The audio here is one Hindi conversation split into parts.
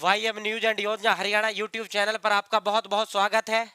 वाईएम न्यूज एंड योजना हरियाणा यूट्यूब चैनल पर आपका बहुत बहुत स्वागत है।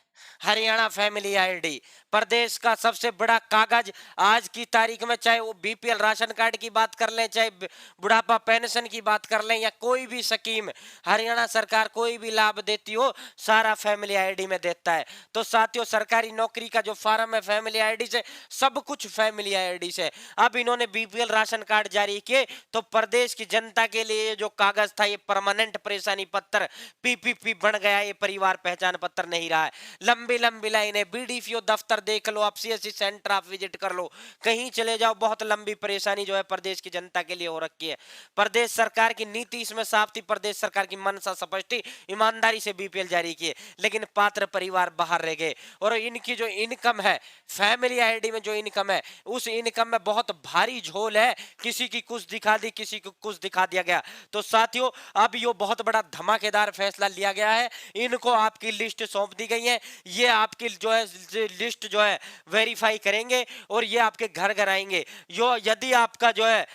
हरियाणा फैमिली आईडी प्रदेश का सबसे बड़ा कागज आज की तारीख में, चाहे वो बीपीएल राशन कार्ड की बात कर लें, चाहे बुढ़ापा पेंशन की बात कर लें, या कोई भी स्कीम हरियाणा सरकार कोई भी लाभ देती हो, सारा फैमिली आईडी में देता है। तो साथियों, सरकारी नौकरी का जो फार्म है फैमिली आईडी से, सब कुछ फैमिली आईडी से। अब इन्होंने बीपीएल राशन कार्ड जारी किए तो प्रदेश की जनता के लिए जो कागज था, ये परमानेंट परेशानी पत्र पीपीपी बन गया, ये परिवार पहचान पत्र नहीं रहा है। लंबी लंबी लाइनें, बीडीपीओ दफ्तर देख लो, आप सीएससी सेंटर आप विजिट कर लो, कहीं चले जाओ, बहुत लंबी परेशानी जो है प्रदेश की जनता के लिए हो रखी है। प्रदेश सरकार की नीति इसमें साफ थी, प्रदेश सरकार की मनसा स्पष्ट थी, ईमानदारी से बीपीएल जारी किए, लेकिन पात्र परिवार बाहर रह गए। और इनकी जो इनकम है फैमिली आईडी में, जो इनकम है उस इनकम में बहुत भारी झोल है, किसी की कुछ दिखा दी, किसी को कुछ दिखा दिया गया। तो साथियों, अब ये बहुत बड़ा धमाकेदार फैसला लिया गया है, इनको आपकी लिस्ट सौंप दी गई है। ये आपकी जो है लिस्ट जो है वेरीफाई करेंगे और ये आपके घर घर आएंगे। यो यदि आपका जो है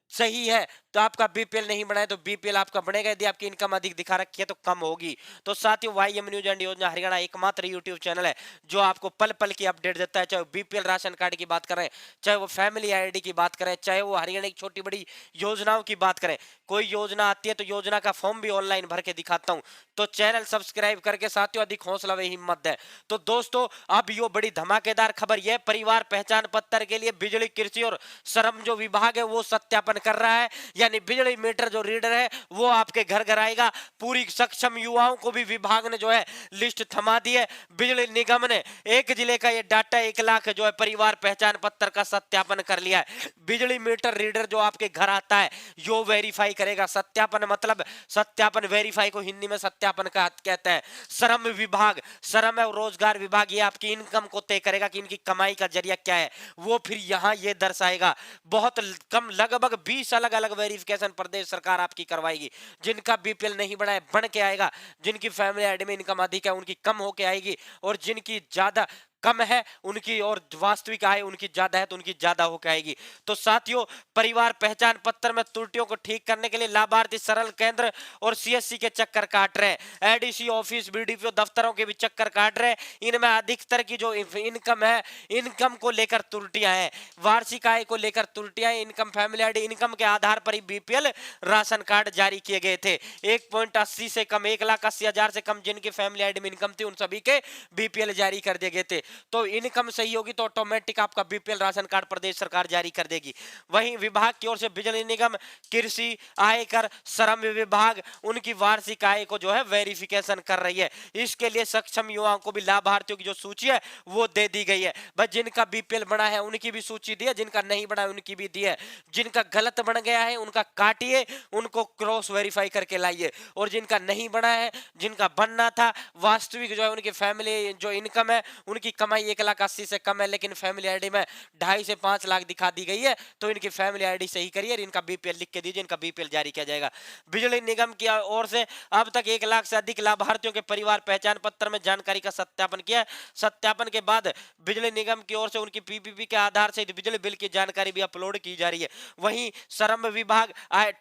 सही है तो आपका बीपीएल नहीं बनाए तो बीपीएल आपका बनेगा, यदि आपकी इनकम अधिक दिखा रखी है तो कम होगी। तो साथियों, वाईएम न्यूज एंड योजना हरियाणा एकमात्र यूट्यूब चैनल है जो आपको पल पल की अपडेट देता है, चाहे वो बीपीएल राशन कार्ड की बात करें, चाहे वो फैमिली आईडी की बात करें, चाहे वो हरियाणा की छोटी बड़ी योजनाओं की बात करें। कोई योजना आती है तो योजना का फॉर्म भी ऑनलाइन भर के दिखाता हूं, तो चैनल सब्सक्राइब करके साथियों अधिक हौसला व हिम्मत है। तो दोस्तों, अब यो बड़ी धमाकेदार खबर, यह परिवार पहचान पत्र के लिए बिजली, कृषि और श्रम जो विभाग है वो सत्यापन कर रहा है, यानी बिजली मीटर जो रीडर है वो आपके घर घर आएगा। पूरी सक्षम युवाओं को भी विभाग ने जो है लिस्ट थमा दी है। बिजली निगम ने एक जिले का ये डाटा 1 लाख जो है परिवार पहचान पत्र का सत्यापन कर लिया है। बिजली मीटर रीडर जो आपके घर आता है यो वेरीफाई करेगा। सत्यापन मतलब सत्यापन, वेरीफाई को हिंदी में सत्यापन का कहते हैं। श्रम विभाग, श्रम और रोजगार विभाग, ये आपकी इनकम को तय करेगा कि इनकी कमाई का जरिया क्या है, वो फिर यहाँ ये दर्शाएगा। बहुत कम, लगभग 20 अलग अलग वेरिफिकेशन प्रदेश सरकार आपकी करवाएगी। जिनका बीपीएल नहीं बनाए बन के आएगा, जिनकी फैमिली आईडी में इनकम अधिक है उनकी कम होके आएगी, और जिनकी ज्यादा कम है उनकी, और वास्तविक आय उनकी ज्यादा है तो उनकी ज्यादा होकर आएगी। तो साथियों, परिवार पहचान पत्र में त्रुटियों को ठीक करने के लिए लाभार्थी सरल केंद्र और सीएससी के चक्कर काट रहे हैं, एडीसी ऑफिस, बीडीपीओ दफ्तरों के भी चक्कर काट रहे हैं। इनमें अधिकतर की जो इनकम है, इनकम को लेकर त्रुटियां हैं, वार्षिक आय को लेकर त्रुटियां हैं। इनकम, फैमिली आईडी इनकम के आधार पर ही बीपीएल राशन कार्ड जारी किए गए थे। 1.80 से कम, 1,80,000 से कम जिनकी फैमिली आईडी में इनकम थी उन सभी के बीपीएल जारी कर दिए गए थे। तो इनकम सही होगी तो ऑटोमेटिक आपका बीपीएल राशन कार्ड प्रदेश सरकार जारी कर देगी। वहीं विभाग की ओर से बिजली निगम, कृषि, आयकर, श्रम विभाग उनकी वार्षिक आय को जो है वेरिफिकेशन कर रही है। इसके लिए सक्षम युवाओं को भी लाभार्थियों की जो सूची है वो दे दी गई है। बस जिनका बीपीएल बना है उनकी भी सूची दी है, जिनका नहीं बना है उनकी भी दी है। जिनका गलत बन गया है उनका काटिए, उनको क्रॉस वेरीफाई करके लाइए, और जिनका नहीं बना है, जिनका बनना था, वास्तविक जो है उनकी फैमिली जो इनकम है, उनकी कमाई 1,80,000 से कम है, लेकिन फैमिली आईडी में 2.5 से 5 लाख दिखा दी गई है, तो इनकी फैमिली आईडी सही करिए और इनका बीपीएल लिख के दीजिए, इनका बीपीएल जारी किया जाएगा। बिजली निगम की ओर से अब तक 1 लाख से अधिक लाभार्थियों के परिवार पहचान पत्र में जानकारी का सत्यापन किया। सत्यापन के बाद बिजली निगम की ओर से उनकी पीपीपी के आधार से बिजली बिल की जानकारी भी अपलोड की जा रही है। वहीं श्रम विभाग,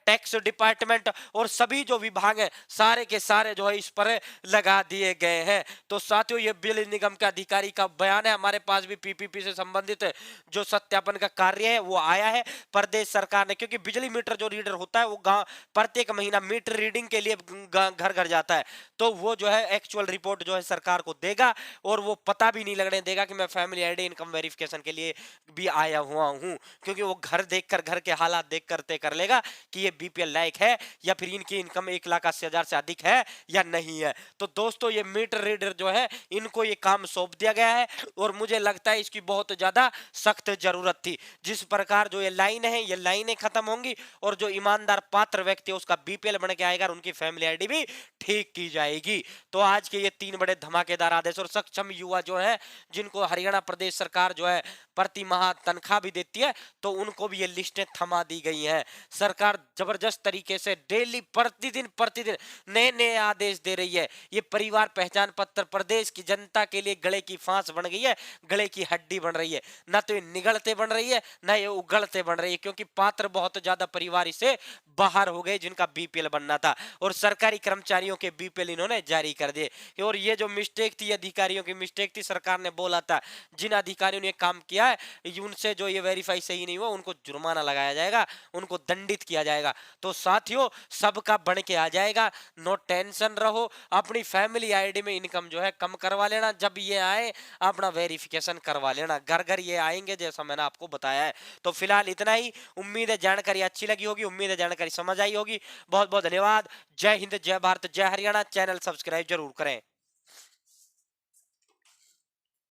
टैक्स डिपार्टमेंट और सभी जो विभाग हैं सारे के सारे जो है इस पर लगा दिए गए हैं। तो साथियों, ये बिजली निगम के अधिकारी का बयान है। हमारे पास भी पीपीपी से संबंधित जो सत्यापन का कार्य है वो आया है प्रदेश सरकार ने, क्योंकि बिजली मीटर जो रीडर होता है वो गांव प्रत्येक महीना मीटर रीडिंग के लिए घर घर जाता है, तो वो जो है एक्चुअल रिपोर्ट जो है सरकार को देगा, और वो पता भी नहीं लगने देगा कि मैं फैमिली आईडी इनकम वेरिफिकेशन के लिए भी आया हुआ हूं, क्योंकि वो घर देखकर, घर के हालात देखकर तय कर लेगा कि ये बीपीएल लायक है या फिर इनकी इनकम 1,80,000 से अधिक है या नहीं है। तो दोस्तों, ये मीटर रीडर जो है इनको ये काम सौंप दिया गया है, और मुझे लगता है इसकी बहुत ज्यादा सख्त जरूरत थी। जिस प्रकार जो ये लाइन है, ये लाइनें खत्म होंगी, और जो ईमानदार पात्र व्यक्ति है उसका बीपीएल बन के आएगा और उनकी फैमिली आईडी भी ठीक की जाएगी। तो आज के ये 3 बड़े धमाकेदार आदेश, और सक्षम युवा जो है जिनको हरियाणा प्रदेश सरकार जो है प्रति माह तनख्वाह भी देती है, तो उनको भी ये लिस्टें थमा दी गई हैं। सरकार जबरदस्त तरीके से डेली प्रतिदिन नए नए आदेश दे रही है। ये परिवार पहचान पत्र प्रदेश की जनता के लिए गले की फांस मांस बन गई है, गले की हड्डी बन रही है। ना तो ये निगलते बन रही है, ना ये उगलते बन रही है, क्योंकि पात्र बहुत ज्यादा परिवार इसे बाहर हो गए जिनका बीपीएल बनना था, और सरकारी कर्मचारियों के बीपीएल इन्होंने जारी कर दिए। और ये जो मिस्टेक थी, अधिकारियों की मिस्टेक थी, सरकार ने बोला था जिन अधिकारियों ने काम किया है उनसे जो ये वेरीफाई सही नहीं हुआ उनको जुर्माना लगाया जाएगा, उनको दंडित किया जाएगा। तो साथियों, सबका बन के आ जाएगा, नो टेंशन रहो। अपनी फैमिली आईडी में इनकम जो है कम करवा लेना, जब ये आए अपना वेरिफिकेशन करवा लेना, घर घर ये आएंगे जैसा मैंने आपको बताया है। तो फिलहाल इतना ही। उम्मीद है जानकारी अच्छी लगी होगी, उम्मीद है जानकारी समझ आई होगी। बहुत बहुत धन्यवाद। जय हिंद, जय भारत, जय हरियाणा। चैनल सब्सक्राइब जरूर करें।